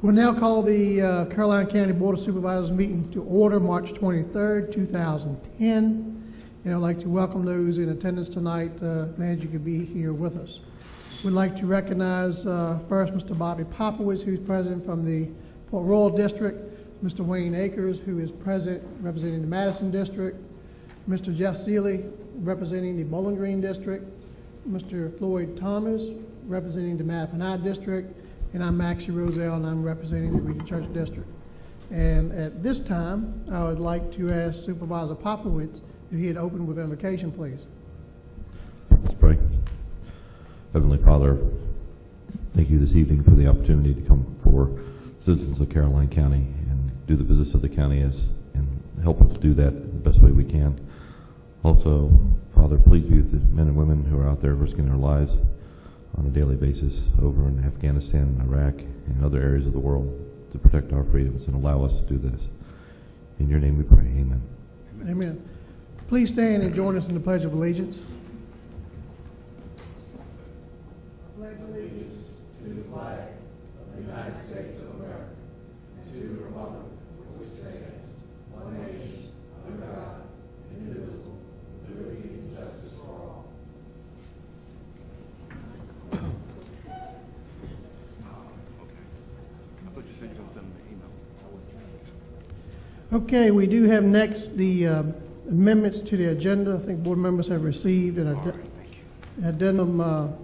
We'll now call the Caroline County Board of Supervisors meeting to order March 23rd, 2010. And I'd like to welcome those in attendance tonight. Glad you could be here with us. We'd like to recognize first Mr. Bobby Popowitz, who's president from the Port Royal District, Mr. Wayne Akers, who is president representing the Madison District, Mr. Jeff Seeley, representing the Bowling Green District, Mr. Floyd Thomas, representing the Mappapani District, and I'm Maxie Roselle, and I'm representing the Reading Church District. And at this time, I would like to ask Supervisor Popowitz if he'd open with invocation, please. Let's pray. Heavenly Father, thank you this evening for the opportunity to come for citizens of Caroline County and do the business of the county and help us do that the best way we can. Also, Father, please be with the men and women who are out there risking their lives on a daily basis over in Afghanistan and Iraq and other areas of the world to protect our freedoms and allow us to do this. In your name we pray, amen. Amen. Please stand and join us in the Pledge of Allegiance. I pledge allegiance to the flag of the United States of America and to the republic for which it stands, one nation, under God, indivisible, with liberty and justice for all. Okay, we do have next the amendments to the agenda. I think board members have received an addendum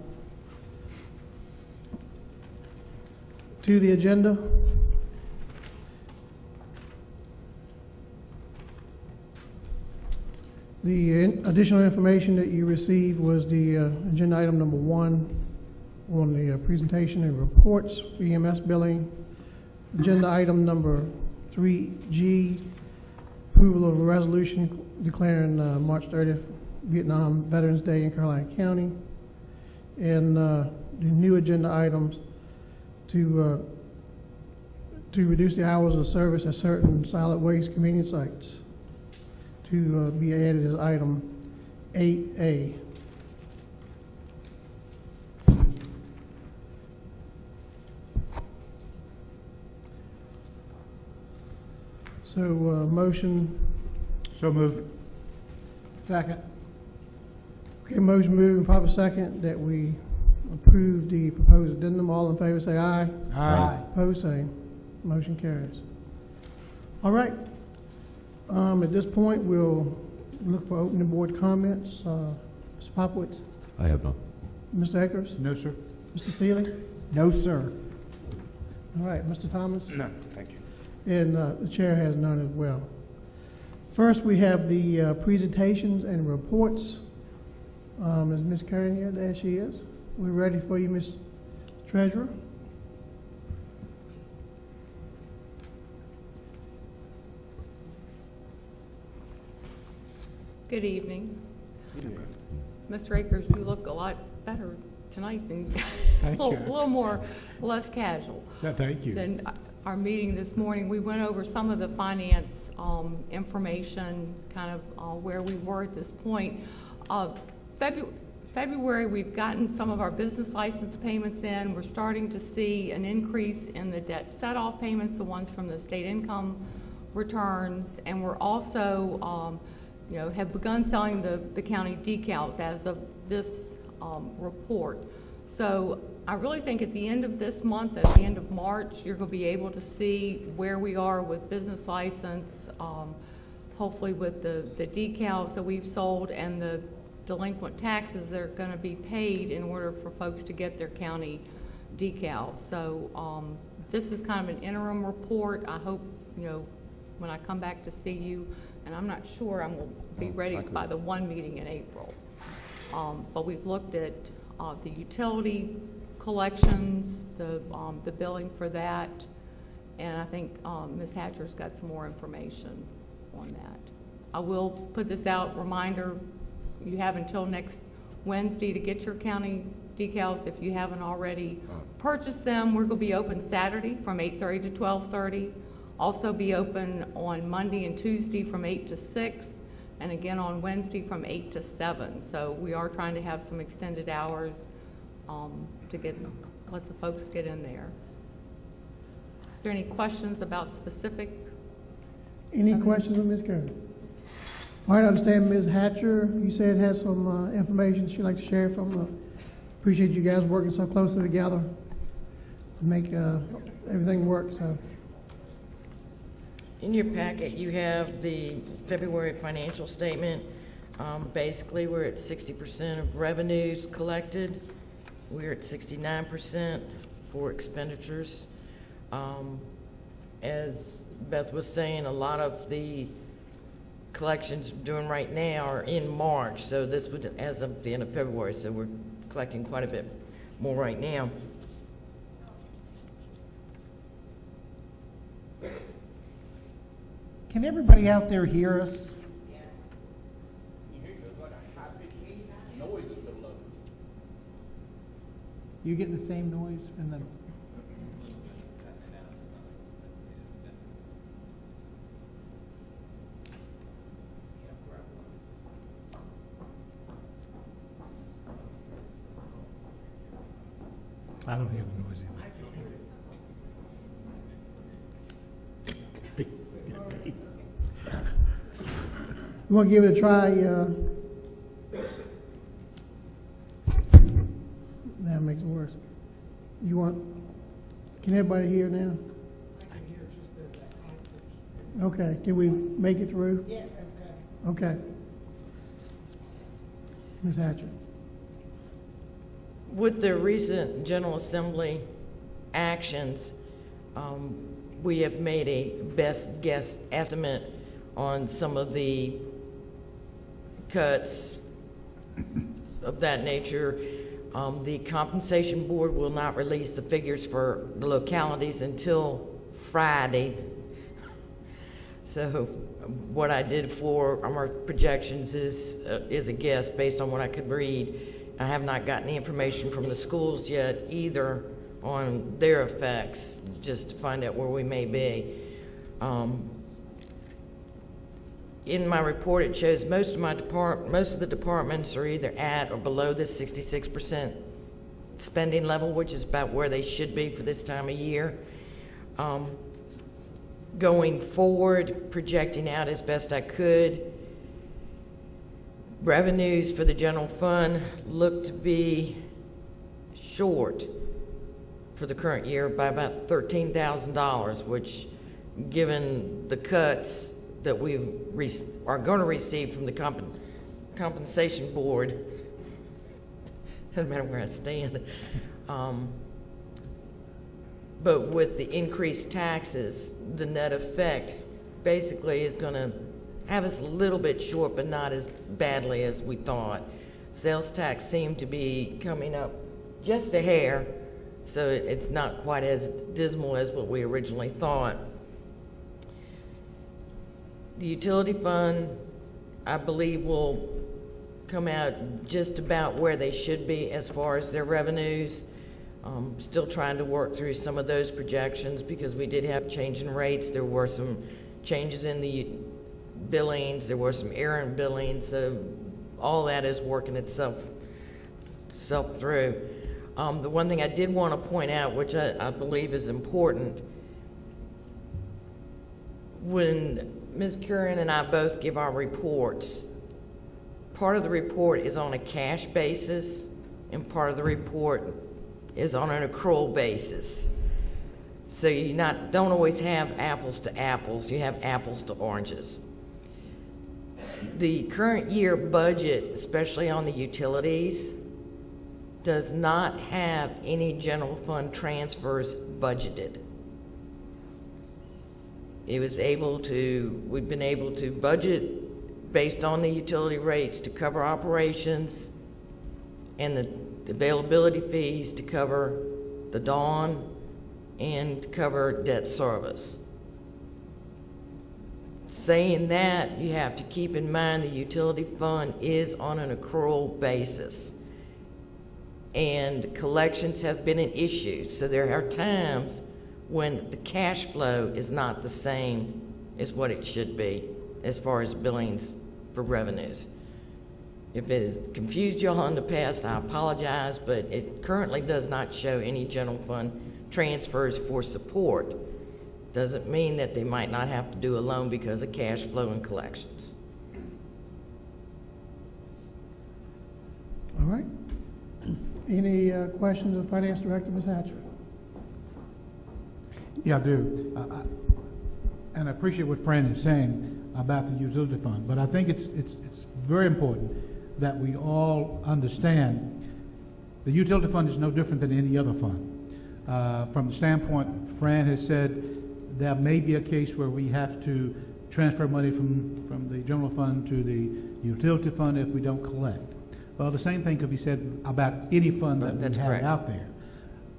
to the agenda. The additional information that you received was the agenda item number 1 on the presentation and reports for EMS billing. Agenda item number 3G, approval of a resolution declaring March 30th Vietnam Veterans Day in Caroline County. And the new agenda items to reduce the hours of service at certain solid waste convenience sites to be added as item 8A. So motion. So move. Second. Okay, motion moved and proper second that we approve the proposed addendum. All in favor say aye. Aye. Opposed, same. Motion carries. All right. At this point, we'll look for opening board comments. Mr. Popowitz? I have none. Mr. Akers? No, sir. Mr. Seeley? No, sir. All right. Mr. Thomas? None. Thank you. And the chair has none as well. First, we have the presentations and reports. Is Ms. Karen here? There she is. We're ready for you, Ms. Treasurer. Good evening. Mr. Akers, you look a lot better tonight than Thank you. a little less casual. Yeah, thank you. Than our meeting this morning. We went over some of the finance information, kind of where we were at this point. February, we've gotten some of our business license payments in. We're starting to see an increase in the debt set-off payments, the ones from the state income returns, and we're also have begun selling the county decals as of this report. So I really think at the end of this month, at the end of March, you're going to be able to see where we are with business license, hopefully with the decals that we've sold and the delinquent taxes that are going to be paid in order for folks to get their county decals. So this is kind of an interim report. I hope, when I come back to see you, and I'm not sure I'm going to be ready by the one meeting in April. But we've looked at the utility collections, the billing for that, and I think Ms. Hatcher's got some more information on that. I will put this out, reminder, you have until next Wednesday to get your county decals if you haven't already purchased them. We're going to be open Saturday from 8:30 to 12:30. Also be open on Monday and Tuesday from 8 to 6, and again on Wednesday from 8 to 7. So we are trying to have some extended hours to let the folks get in there. there any questions about specific? Any questions of Ms. Kern? All right, I understand Ms. Hatcher, you said has some information she'd like to share from, appreciate you guys working so closely together to make everything work, so. In your packet, you have the February financial statement. Basically, we're at 60% of revenues collected. We're at 69% for expenditures. As Beth was saying, a lot of the collections we're doing right now are in March, so this would, as of the end of February, so we're collecting quite a bit more right now. Can everybody out there hear us? You getting the same noise from the? I don't hear the noise either. You want to give it a try? That makes it worse. You want, can everybody hear now? I can hear just the. Okay, can we make it through? Yeah, okay. Okay. Ms. Hatcher. With the recent General Assembly actions, we have made a best guess estimate on some of the cuts of that nature. The compensation board will not release the figures for the localities until Friday. So what I did for our projections is a guess based on what I could read. I have not gotten the information from the schools yet either on their effects, just to find out where we may be. In my report, it shows most of the departments are either at or below this 66% spending level, which is about where they should be for this time of year. Going forward, projecting out as best I could, revenues for the general fund look to be short for the current year by about $13,000, which, given the cuts that we are going to receive from the compensation board, doesn't matter where I stand, but with the increased taxes, the net effect basically is going to have us a little bit short, but not as badly as we thought. Sales tax seemed to be coming up just a hair, so it's not quite as dismal as what we originally thought. The utility fund, I believe, will come out just about where they should be as far as their revenues. Still trying to work through some of those projections because we did have change in rates. There were some changes in the billings. There were some errant billings. So all that is working itself through. The one thing I did want to point out, which I believe is important, when Ms. Curran and I both give our reports, part of the report is on a cash basis and part of the report is on an accrual basis. So you don't always have apples to apples, you have apples to oranges. The current year budget, especially on the utilities, does not have any general fund transfers budgeted. We've been able to budget based on the utility rates to cover operations and the availability fees to cover the dawn and to cover debt service. Saying that, you have to keep in mind the utility fund is on an accrual basis and collections have been an issue. So there are times when the cash flow is not the same as what it should be as far as billings for revenues. If it has confused you all in the past, I apologize, but it currently does not show any general fund transfers for support. Doesn't mean that they might not have to do a loan because of cash flow and collections. All right. Any questions of Finance Director, Ms. Hatcher? Yeah, I do. And I appreciate what Fran is saying about the utility fund, but I think it's very important that we all understand the utility fund is no different than any other fund. From the standpoint, Fran has said there may be a case where we have to transfer money from the general fund to the utility fund if we don't collect. Well, the same thing could be said about any fund that we That's have correct. out there.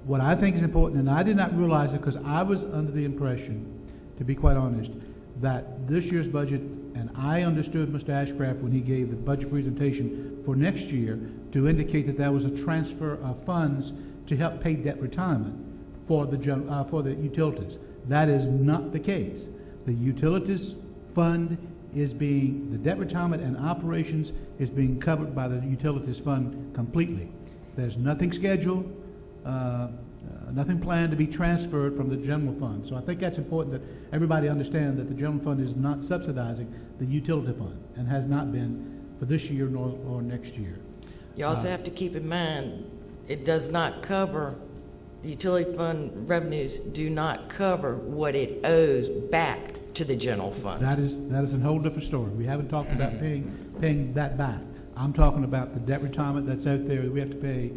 What I think is important, and I did not realize it because I was under the impression, to be quite honest, that this year's budget, and I understood Mr. Ashcraft when he gave the budget presentation for next year to indicate that there was a transfer of funds to help pay debt retirement for the utilities. That is not the case. The utilities fund is being, the debt retirement and operations is being covered by the utilities fund completely. There's nothing scheduled, nothing planned to be transferred from the general fund. So I think that's important that everybody understand that the general fund is not subsidizing the utility fund and has not been for this year or next year. You also have to keep in mind, it does not cover, the utility fund revenues do not cover what it owes back to the general fund. That is a whole different story. We haven't talked about paying that back. I'm talking about the debt retirement that's out there. We have to pay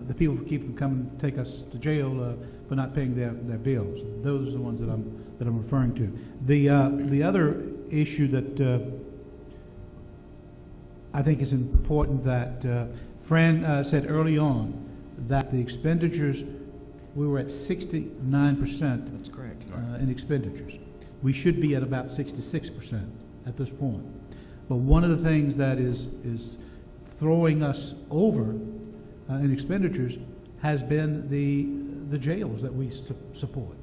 the people who keep them coming take us to jail for not paying their bills. Those are the ones that I'm referring to. The other issue that I think is important that Fran said early on that the expenditures, we were at 69%. That's correct. In expenditures. We should be at about 66% at this point. But one of the things that is throwing us over in expenditures has been the jails that we support.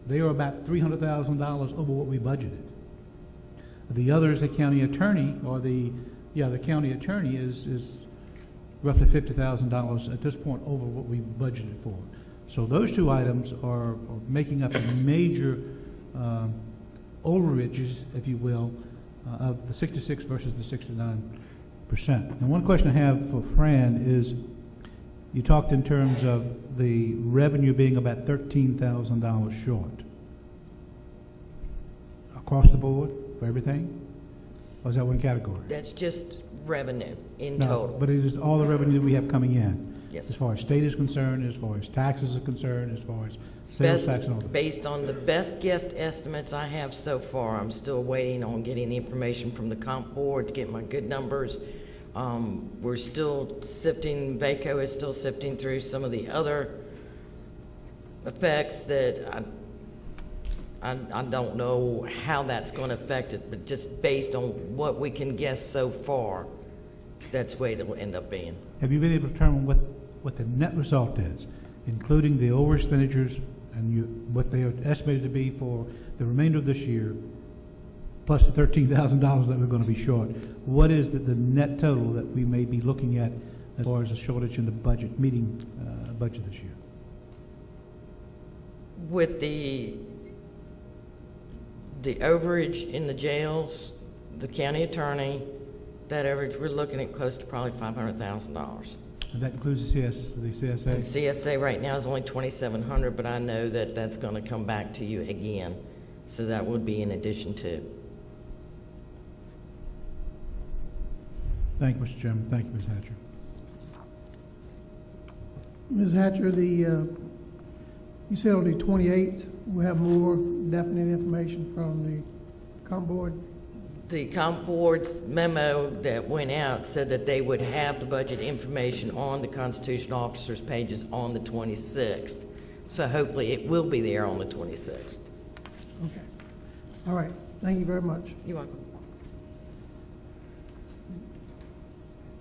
They are about $300,000 over what we budgeted. The others, the county attorney, or the county attorney is roughly $50,000 at this point over what we budgeted for. So those two items are making up a major overages, if you will, of the 66 versus the 69%. And one question I have for Fran is, you talked in terms of the revenue being about $13,000 short. Across the board for everything? Or is that one category? That's just revenue in No, total. but it is all the revenue that we have coming in. Yes. As far as state is concerned, as far as taxes are concerned, as far as sales tax and all that. Based on the best guess estimates I have so far, I'm still waiting on getting the information from the comp board to get my good numbers. We're still sifting, VACO is still sifting through some of the other effects that I don't know how that's going to affect it, but just based on what we can guess so far, that's the way it will end up being. Have you been able to determine what the net result is, including the over expenditures and what they are estimated to be for the remainder of this year, plus the $13,000 that we're going to be short? What is the net total that we may be looking at as far as a shortage in the budget, meeting budget this year? With the overage in the jails, the county attorney, that average, we're looking at close to probably $500,000. And that includes the CSA? And CSA right now is only $2,700, but I know that that's going to come back to you again. So that would be in addition to. Thank you, Mr. Chairman. Thank you, Ms. Hatcher. Ms. Hatcher, you said on the 28th, we'll have more definite information from the comp board? The comp board's memo that went out said that they would have the budget information on the constitutional officers' pages on the 26th. So hopefully it will be there on the 26th. Okay. All right. Thank you very much. You're welcome.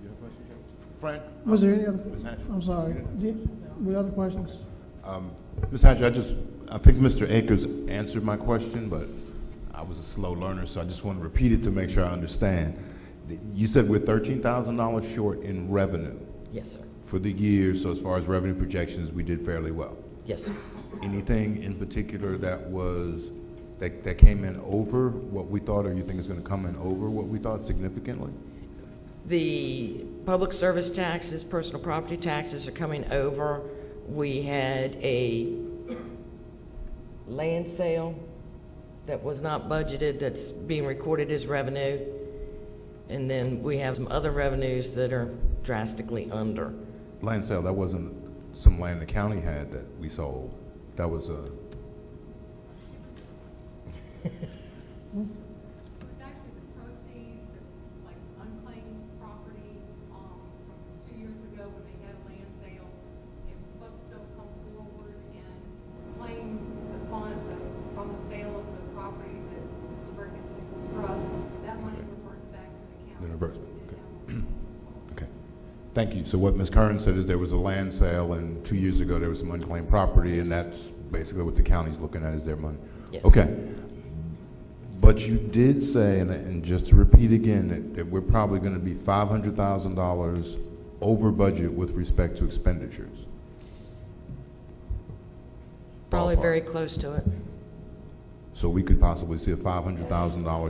You have a question, Joe? Frank? Was there any other? Ms. Hatcher? I'm sorry. Were there other questions? Ms. Hatcher, I think Mr. Akers answered my question, but I was a slow learner, so I just want to repeat it to make sure I understand. You said we're $13,000 short in revenue. Yes, sir. For the year, so as far as revenue projections, we did fairly well. Yes, sir. Anything in particular that was that came in over what we thought, or you think it's going to come in over what we thought significantly? The public service taxes, personal property taxes are coming over. We had a land sale that was not budgeted that's being recorded as revenue. And then we have some other revenues that are drastically under. Land sale, that wasn't some land the county had that we sold. That was a... It's actually the proceeds of like unclaimed property, from 2 years ago when they had a land sale. If folks don't come forward and claim the fund from the sale of the property that Mr. Burkett trust, that money reverts back to the county. The reverse, okay. Okay. Thank you. So what Ms. Kern said is there was a land sale, and 2 years ago there was some unclaimed property, and that's basically what the county's looking at is their money. Yes. Okay. But you did say, and just to repeat again, that we're probably going to be $500,000 over budget with respect to expenditures. Probably Ballpark. very close to it. So we could possibly see a $500,000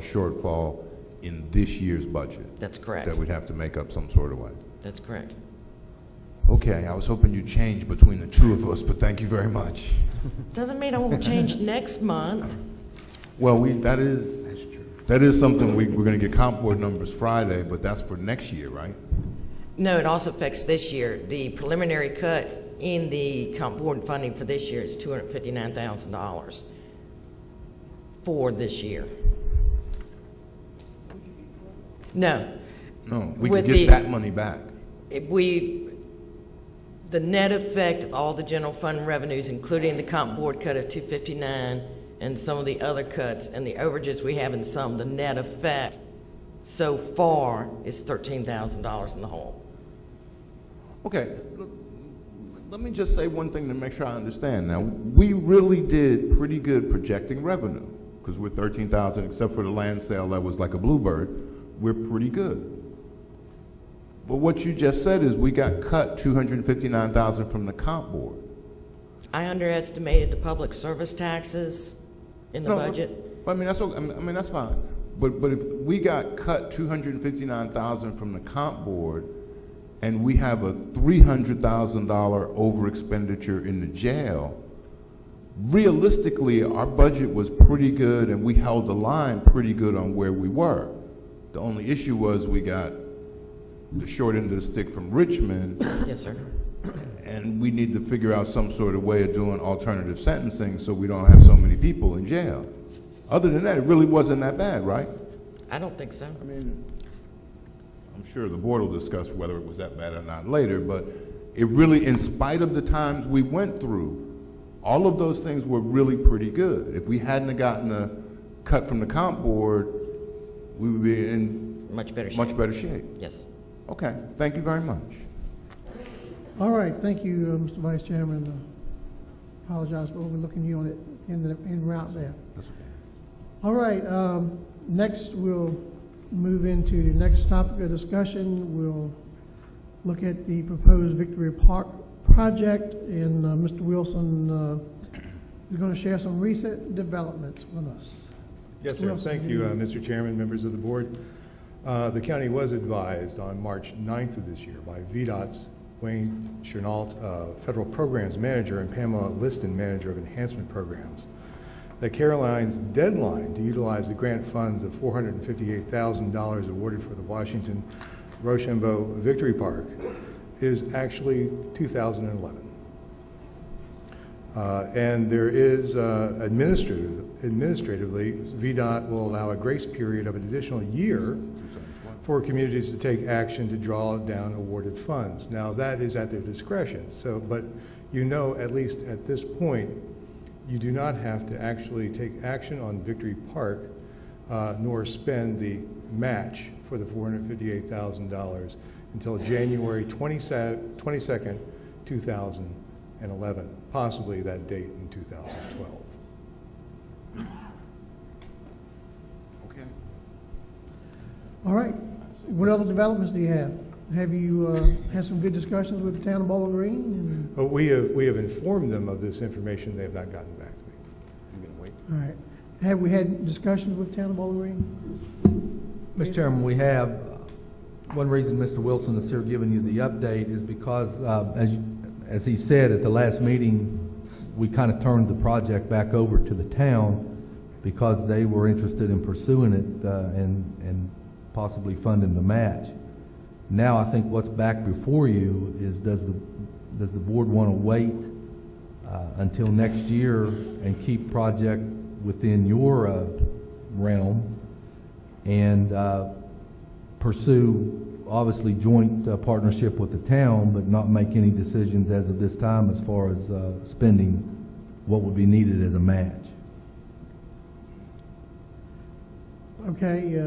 shortfall in this year's budget. That's correct. That we'd have to make up some sort of way. That's correct. Okay, I was hoping you'd change between the two of us, but thank you very much. Doesn't mean I won't change next month. Well, that is something we're going to get comp board numbers Friday, but that's for next year, right? No, it also affects this year. The preliminary cut in the comp board funding for this year is $259,000 for this year. No. No, we With can get that money back. The net effect of all the general fund revenues, including the comp board cut of 259 and some of the other cuts and the overages we have in some, the net effect so far is $13,000 in the hole. Okay, let me just say one thing to make sure I understand. Now, we really did pretty good projecting revenue, because we're 13,000, except for the land sale that was like a bluebird, we're pretty good. But what you just said is we got cut $259,000 from the comp board. I underestimated the public service taxes in the budget. But I mean, that's okay. I mean, that's fine. But if we got cut $259,000 from the comp board, and we have a $300,000 over expenditure in the jail, realistically, our budget was pretty good, and we held the line pretty good on where we were. The only issue was we got the short end of the stick from Richmond. Yes, sir. And we need to figure out some sort of way of doing alternative sentencing so we don't have so many people in jail. Other than that, it really wasn't that bad, right? I don't think so. I mean, I'm sure the board will discuss whether it was that bad or not later, but it really, in spite of the times we went through, all of those things were really pretty good. If we hadn't have gotten a cut from the comp board, we would be in Much better shape. much better shape. Yes. Okay, thank you very much. All right, thank you, Mr. Vice Chairman. Apologize for overlooking you on it en route there. That's okay. All right, next we'll move into the next topic of discussion. We'll look at the proposed Victory Park project, and Mr. Wilson is going to share some recent developments with us. Yes, sir. Thank you, Mr. Chairman, members of the board. The county was advised on March 9th of this year by VDOT's Wayne Chenault, Federal Programs Manager, and Pamela Liston, Manager of Enhancement Programs, that Caroline's deadline to utilize the grant funds of $458,000 awarded for the Washington Rochambeau Victory Park is actually 2011. And there is administratively, VDOT will allow a grace period of an additional year for communities to take action to draw down awarded funds. Now, that is at their discretion. So, but you know, at least at this point, you do not have to actually take action on Victory Park, nor spend the match for the $458,000 until January 22nd, 2011, possibly that date in 2012. Okay. All right, what other developments do you have? Have you had some good discussions with the town of Bowling Green? But we have informed them of this information. They have not gotten back to me. You gonna wait? All right, Have we had discussions with Town of Bowling Green? Mr. Chairman, we have. One reason Mr. Wilson is here giving you the update is because, as he said at the last meeting, we kind of turned the project back over to the town because they were interested in pursuing it and possibly funding the match. Now I think what's back before you is does the board want to wait until next year and keep project within your realm and pursue obviously joint partnership with the town, but not make any decisions as of this time as far as spending what would be needed as a match. Okay,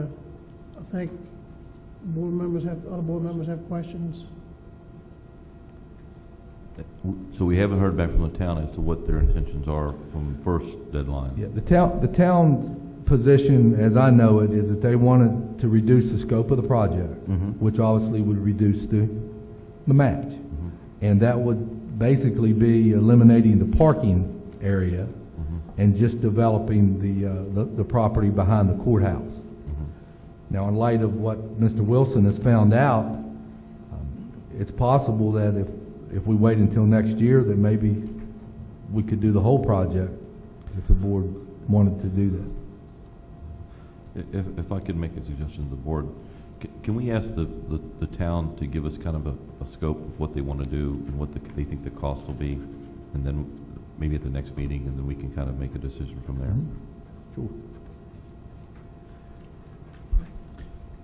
I think other board members have questions. So we haven't heard back from the town as to what their intentions are from the first deadline. Yeah, the town's position, as I know it, is that they wanted to reduce the scope of the project, which obviously would reduce the match. And that would basically be eliminating the parking area and just developing the property behind the courthouse. Now, in light of what Mr. Wilson has found out, it's possible that if we wait until next year, that maybe we could do the whole project if the board wanted to do that. If I could make a suggestion to the board, can we ask the town to give us kind of a scope of what they want to do and what they think the cost will be, and then maybe at the next meeting, and then we can kind of make a decision from there. Sure.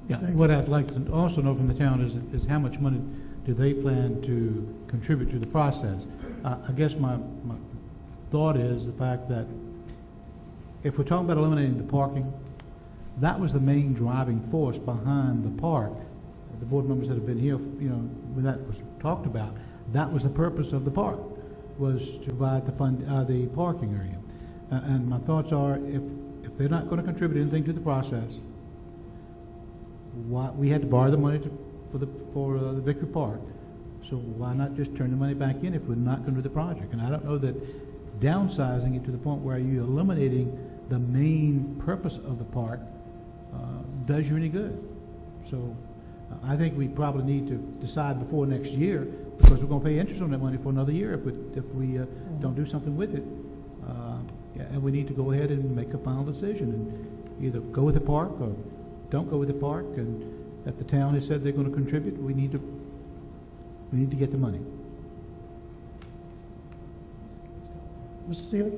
Yeah, what I'd like to also know from the town is how much money do they plan to contribute to the process? I guess my thought is the fact that if we're talking about eliminating the parking, that was the main driving force behind the park. The board members that have been here, when that was talked about, that was the purpose of the park, was to provide the parking area. And my thoughts are, if they're not going to contribute anything to the process, we had to borrow the money for the Victory Park. So why not just turn the money back in if we're not going to do the project? And I don't know that downsizing it to the point where you're eliminating the main purpose of the park does you any good. So I think we probably need to decide before next year, because we're going to pay interest on that money for another year if we don't do something with it. And we need to go ahead and make a final decision and either go with the park or don't go with the park. And if the town has said they're going to contribute, we need to get the money. Mr. Seeley?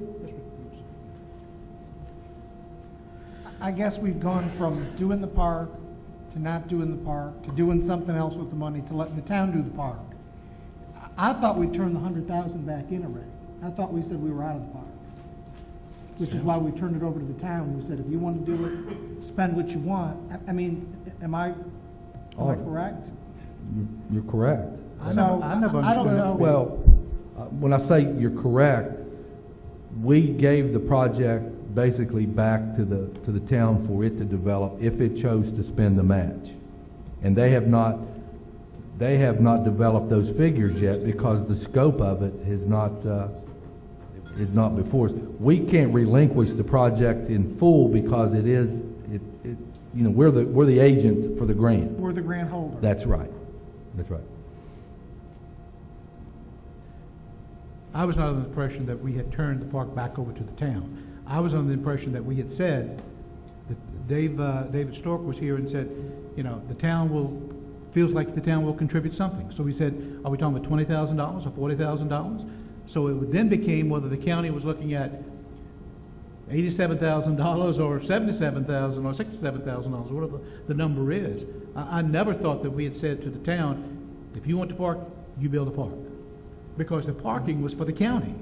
I guess we've gone from doing the park to not doing the park to doing something else with the money to letting the town do the park. I thought we'd turned the $100,000 back in already. I thought we said we were out of the park, which is why we turned it over to the town. We said, if you want to do it, spend what you want. I mean, am I correct? You're correct. I don't know. Well, when I say you're correct, we gave the project basically back to the town for it to develop if it chose to spend the match, and they have not developed those figures yet because the scope of it is not before us. We can't relinquish the project in full because we're the agent for the grant. We're the grant holder. That's right. That's right. I was not under the impression that we had turned the park back over to the town. I was under the impression that we had said that David Stork was here and said, the town feels like the town will contribute something. So we said, are we talking about $20,000 or $40,000? So it then became whether the county was looking at $87,000 or $77,000 or $67,000, whatever the number is. I never thought that we had said to the town, if you want to park, you build a park. Because the parking was for the county.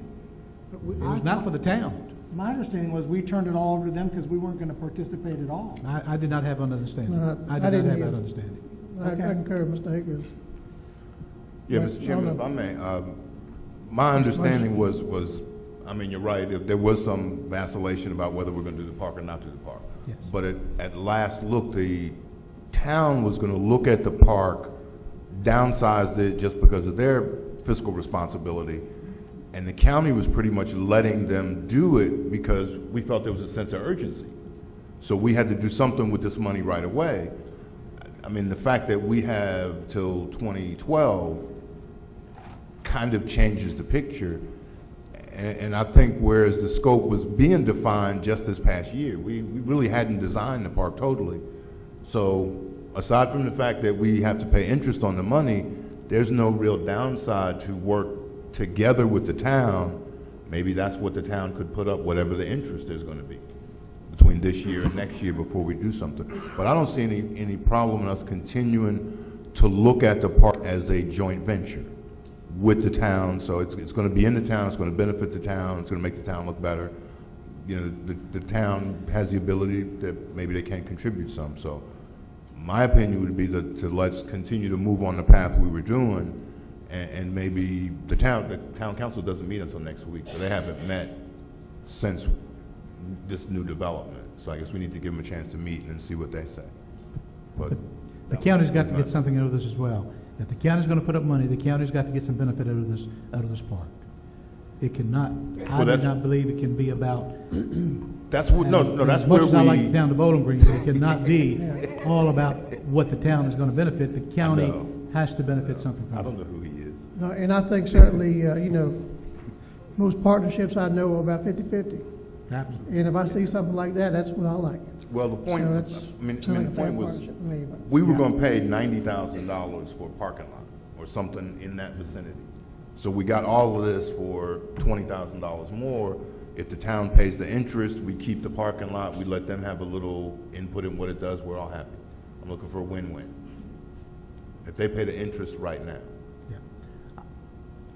It was not for the town. My understanding was we turned it all over to them because we weren't going to participate at all. I did not have an understanding. I did not have that understanding. I concur, Mr. Akers. Yeah, Mr. Chairman, if I may, my understanding was, you're right, if there was some vacillation about whether we're going to do the park or not do the park. Yes. But at last look, the town was going to look at the park, downsized it just because of their fiscal responsibility, And the county was pretty much letting them do it because we felt there was a sense of urgency. So we had to do something with this money right away. I mean, the fact that we have till 2012 kind of changes the picture. And I think whereas the scope was being defined just this past year, we really hadn't designed the park totally. So aside from the fact that we have to pay interest on the money, there's no real downside to work together with the town. Maybe that's what the town could put up, whatever the interest is going to be between this year and next year before we do something. But I don't see any problem in us continuing to look at the park as a joint venture with the town. So it's going to be in the town, it's going to benefit the town, it's going to make the town look better. You know, the town has the ability that maybe they can contribute some. So my opinion would be to let's continue to move on the path we were doing, and maybe the town council doesn't meet until next week, so they haven't met since this new development. So I guess we need to give them a chance to meet and see what they say. But the county's got to get something out of this as well. If the county's going to put up money, the county's got to get some benefit out of this park. It cannot. I do not believe it can be about. That's what. No. That's as much where as I like the town to Bowling Green, but it cannot be all about what the town is going to benefit. The county has to benefit something from it. I don't know who he is. No, and I think certainly, you know, most partnerships I know are about 50-50. Absolutely. And if I see something like that, that's what I like. Well, the point. So the point was, we were going to pay $90,000 for a parking lot or something in that vicinity. So we got all of this for $20,000 more. If the town pays the interest, we keep the parking lot, we let them have a little input in what it does, we're all happy. I'm looking for a win-win. If they pay the interest right now. Yeah.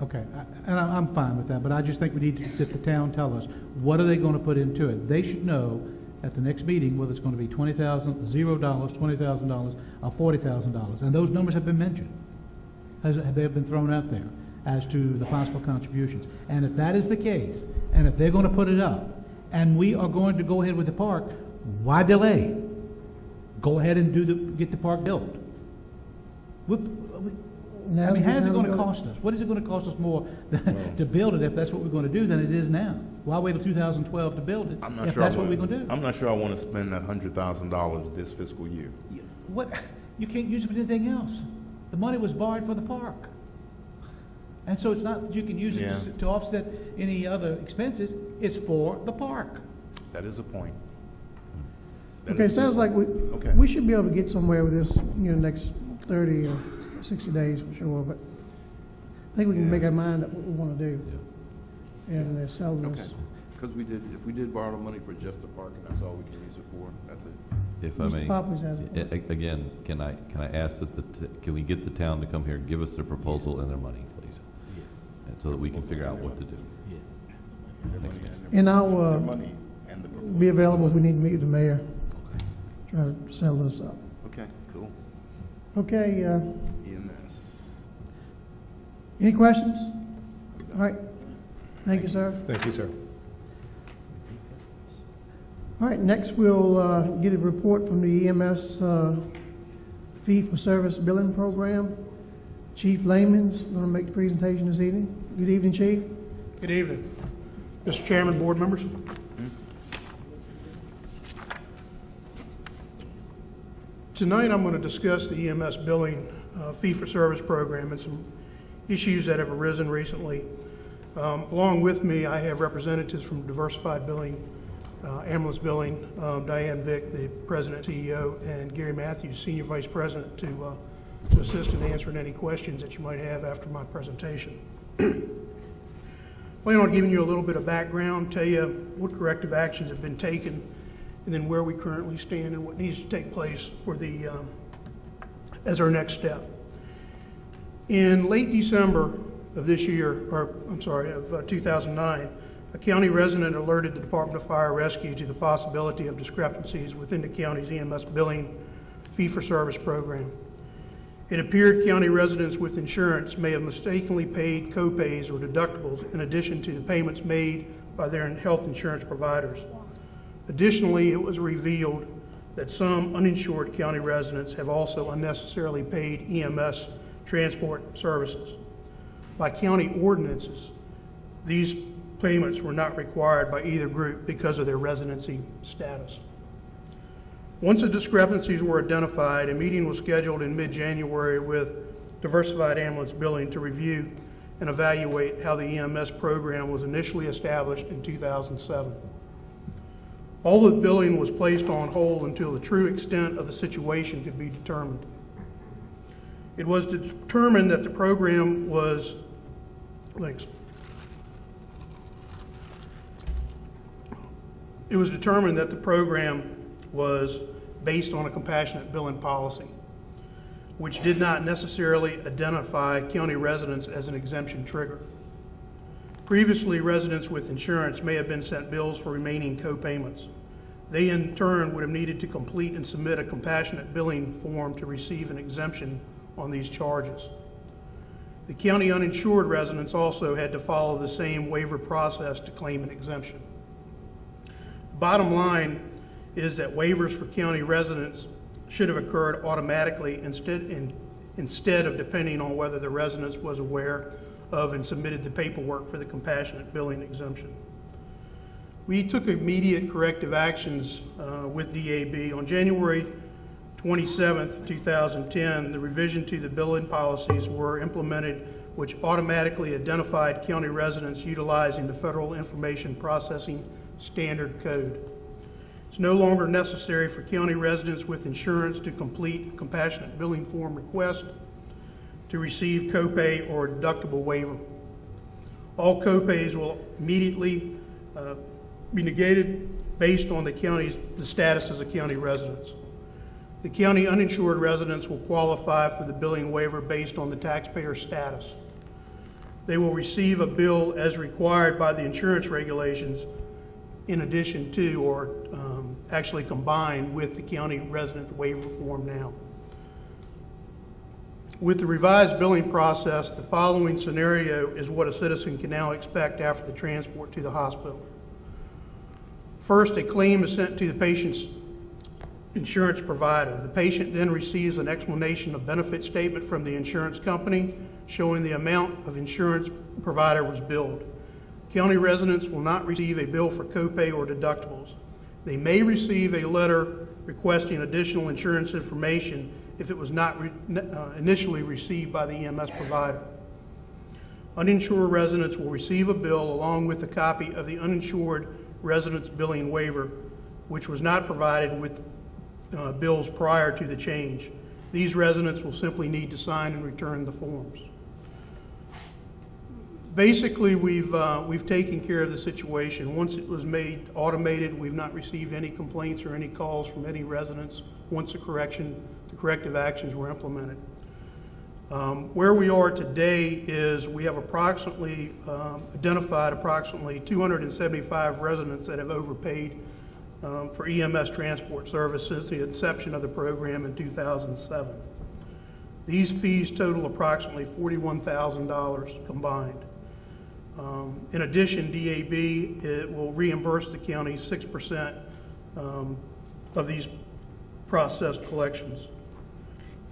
Okay, and I'm fine with that, but I just think we need to let the town tell us, what are they going to put into it? They should know at the next meeting whether it's going to be $20,000, $0, $20,000, or $40,000. And those numbers have been mentioned. They have been thrown out there as to the possible contributions. And if that is the case, and if they're going to put it up, and we are going to go ahead with the park, why delay? Go ahead and get the park built. I mean, how's it going to cost us? What is it going to cost us more to build it if that's what we're going to do than it is now? Why wait till 2012 to build it if that's what we're going to do? I'm not sure I want to spend that $100,000 this fiscal year. What? You can't use it for anything else. The money was borrowed for the park. And so it's not that you can use it to offset any other expenses. It's for the park. That is a point. Okay, it sounds like we should be able to get somewhere with this, you know, next 30 or 60 days for sure, but I think we can make our mind up what we want to do. And they're selling this. Okay, because if we did borrow the money for just the park and that's all we can use it for, that's it. If I Mr. Poppins has it. again, can I ask that can we get the town to come here and give us their proposal and their money, please? And so that we can figure out what to do. And I'll be available if we need to meet with the mayor. Try to sell this up. Okay, cool. Okay. EMS. Any questions? All right. Thank you, sir. Thank you, sir. All right, next we'll get a report from the EMS fee-for-service billing program. Chief Lehman's going to make the presentation this evening. Good evening, Chief. Good evening. Mr. Chairman, board members. Tonight I'm going to discuss the EMS billing fee-for-service program and some issues that have arisen recently. Along with me, I have representatives from Diversified Billing, Ambulance Billing, Diane Vick, the President and CEO, and Gary Matthews, Senior Vice President, to assist in answering any questions that you might have after my presentation. Plan on giving you a little bit of background, tell you what corrective actions have been taken, and then where we currently stand and what needs to take place for the as our next step. In late December of this year, or I'm sorry, of 2009, a county resident alerted the Department of Fire Rescue to the possibility of discrepancies within the county's EMS billing fee-for-service program. It appeared county residents with insurance may have mistakenly paid co-pays or deductibles in addition to the payments made by their health insurance providers. Additionally, it was revealed that some uninsured county residents have also unnecessarily paid EMS transport services. By county ordinances, These payments were not required by either group because of their residency status. Once the discrepancies were identified, a meeting was scheduled in mid-January with Diversified Ambulance Billing to review and evaluate how the EMS program was initially established in 2007. All the billing was placed on hold until the true extent of the situation could be determined. It was determined that the program was, It was determined that the program was based on a compassionate billing policy, which did not necessarily identify county residents as an exemption trigger. Previously, residents with insurance may have been sent bills for remaining co-payments. They in turn would have needed to complete and submit a compassionate billing form to receive an exemption on these charges. The county uninsured residents also had to follow the same waiver process to claim an exemption. The bottom line is that waivers for county residents should have occurred automatically instead of depending on whether the resident was aware of and submitted the paperwork for the compassionate billing exemption. We took immediate corrective actions with DAB. On January 27th, 2010, the revision to the billing policies were implemented, which automatically identified county residents utilizing the Federal Information Processing Standard Code. It's no longer necessary for county residents with insurance to complete a compassionate billing form request to receive copay or deductible waiver. All copays will immediately be negated based on the status as a county residence. The county uninsured residents will qualify for the billing waiver based on the taxpayer status. They will receive a bill as required by the insurance regulations in addition to or actually combined with the county resident waiver form now. With the revised billing process, the following scenario is what a citizen can now expect after the transport to the hospital. First, a claim is sent to the patient's insurance provider. The patient then receives an explanation of benefit statement from the insurance company showing the amount of insurance provider was billed. County residents will not receive a bill for copay or deductibles. They may receive a letter requesting additional insurance information if it was not initially received by the EMS provider. Uninsured residents will receive a bill along with a copy of the uninsured residents billing waiver, which was not provided with bills prior to the change. These residents will simply need to sign and return the forms. Basically, we've taken care of the situation. Once it was made automated, we've not received any complaints or any calls from any residents once the corrective actions were implemented. Where we are today is we have approximately identified approximately 275 residents that have overpaid for EMS transport service since the inception of the program in 2007. These fees total approximately $41,000 combined. In addition, DAB will reimburse the county 6% of these processed collections.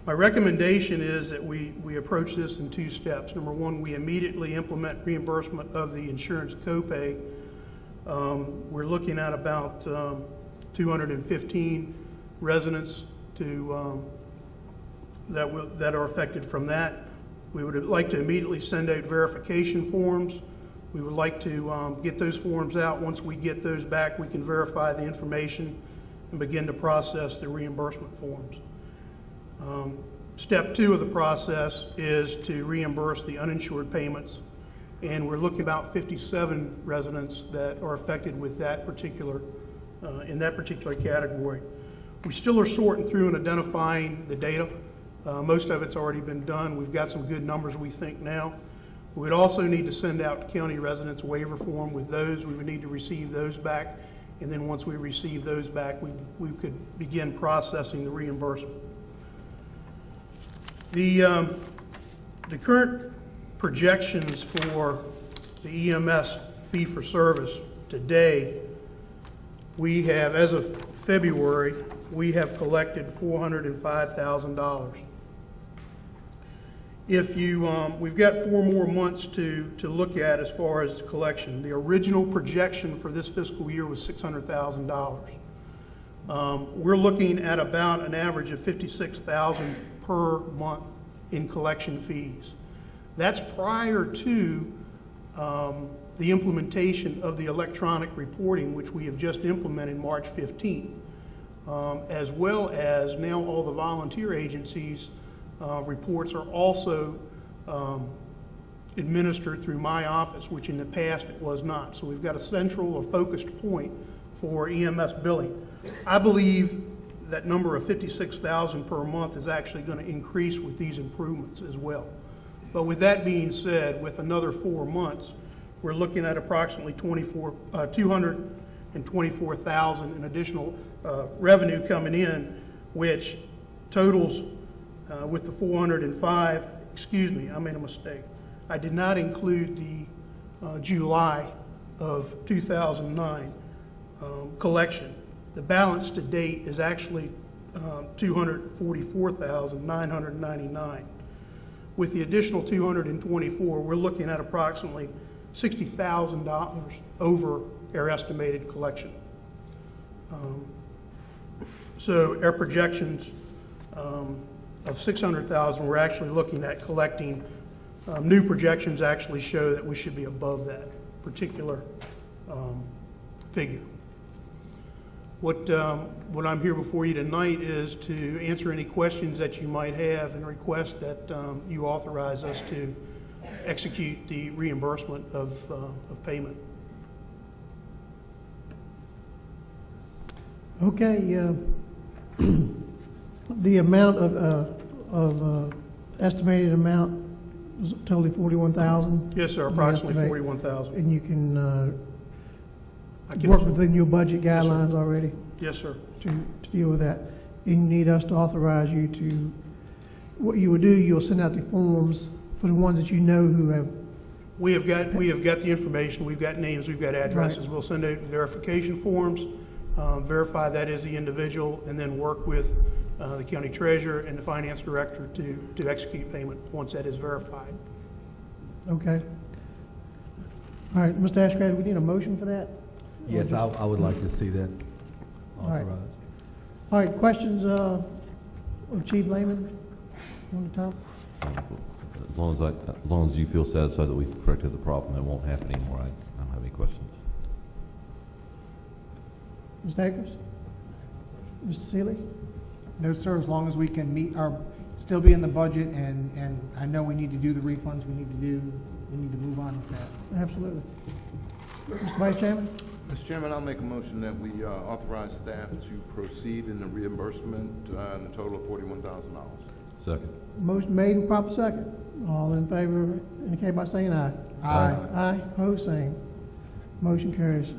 My recommendation is that we approach this in two steps. Number one, we immediately implement reimbursement of the insurance copay. We're looking at about 215 residents that are affected from that. We would like to immediately send out verification forms. We would like to get those forms out. Once we get those back, we can verify the information and begin to process the reimbursement forms. Step two of the process is to reimburse the uninsured payments, and we're looking at about 57 residents that are affected with that particular, in that particular category. We still are sorting through and identifying the data. Most of it's already been done. We've got some good numbers, we think, now. We'd also need to send out county residents waiver form with those. We would need to receive those back, and then once we receive those back, we could begin processing the reimbursement. The current projections for the EMS fee for service today, we have, as of February, we have collected $405,000. If you, we've got 4 more months to look at as far as the collection. The original projection for this fiscal year was $600,000. We're looking at about an average of $56,000 per month in collection fees. That's prior to the implementation of the electronic reporting, which we have just implemented March 15th, as well as now all the volunteer agencies' reports are also administered through my office, which in the past it was not. So we've got a central or focused point for EMS billing. I believe that number of 56,000 per month is actually going to increase with these improvements as well. But with that being said, with another 4 months, we're looking at approximately 224,000 in additional revenue coming in, which totals with the 405, excuse me, I made a mistake. I did not include the July of 2009 collection. The balance to date is actually 244,999. With the additional 224, we're looking at approximately $60,000 over our estimated collection. So our projections of 600,000, we're actually looking at collecting. New projections actually show that we should be above that particular figure. What I'm here before you tonight is to answer any questions that you might have and request that you authorize us to execute the reimbursement of payment. Okay, the amount of estimated amount was totally 41,000? Yes, sir, approximately 41,000. And you can work within your budget guidelines already? Yes, sir. To deal with that. And you need us to authorize you to, what you will do, you'll send out the forms for the ones that you know who have. We have got the information, we've got names, we've got addresses. Right. We'll send out verification forms, verify that is the individual, and then work with the county treasurer and the finance director to execute payment once that is verified. Okay. All right, Mr. Ashcraft, we need a motion for that? Yes, I would like to see that authorized. All right, questions of Chief Lehman on the top? As long as you feel satisfied that we've corrected the problem, it won't happen anymore. I don't have any questions. Mr. Akers? Mr. Seeley? No, sir, as long as we can meet our, still be in the budget, and I know we need to do the refunds we need to do, we need to move on with that. Absolutely. Mr. Vice Chairman? Mr. Chairman, I'll make a motion that we authorize staff to proceed in the reimbursement in the total of $41,000. Second. Motion made and proper second. All in favor indicate by saying aye. Aye. Aye. Opposed, same. Motion carries.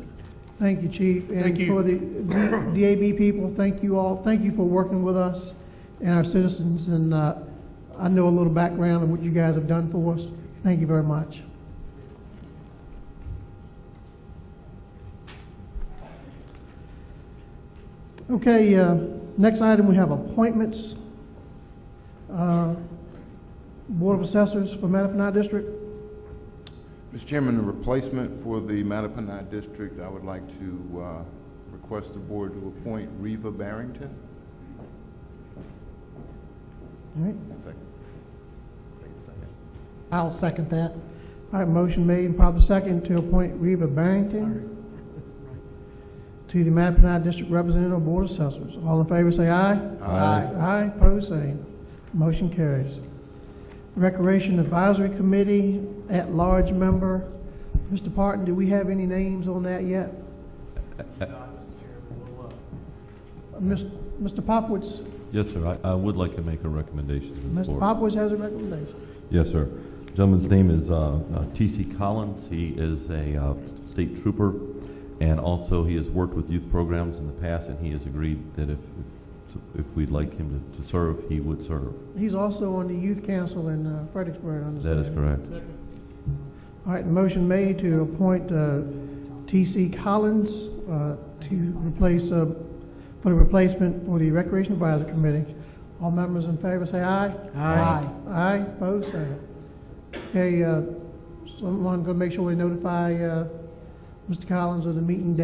Thank you, Chief. And thank you. For the DAB people, thank you all. Thank you for working with us and our citizens. And I know a little background of what you guys have done for us. Thank you very much. Okay, next item we have appointments. Board of Assessors for Mattaponi District. Mr. Chairman, the replacement for the Mattaponi District, I would like to request the board to appoint Reva Barrington. All right. Second. I'll second that. All right, motion made and proper second to appoint Reva Barrington to the Mattaponi District Representative Board of Assessors. All in favor say aye. Aye. Aye, opposed, same. Motion carries. Recreation Advisory Committee, at-large member. Mr. Parton, do we have any names on that yet? Mr. Popowitz? Yes, sir. I would like to make a recommendation to this Mr. board. Popowitz has a recommendation. Yes, sir. The gentleman's name is T.C. Collins. He is a state trooper, and also he has worked with youth programs in the past, and he has agreed that if we'd like him to serve, he would serve. He's also on the Youth Council in Fredericksburg, I understand. That is correct. All right, motion made to appoint T.C. Collins to replace, for the replacement for the Recreation Advisory Committee. All members in favor say aye. Aye. Aye, opposed, same. Okay, someone gonna make sure we notify, Mr. Collins of the meeting date.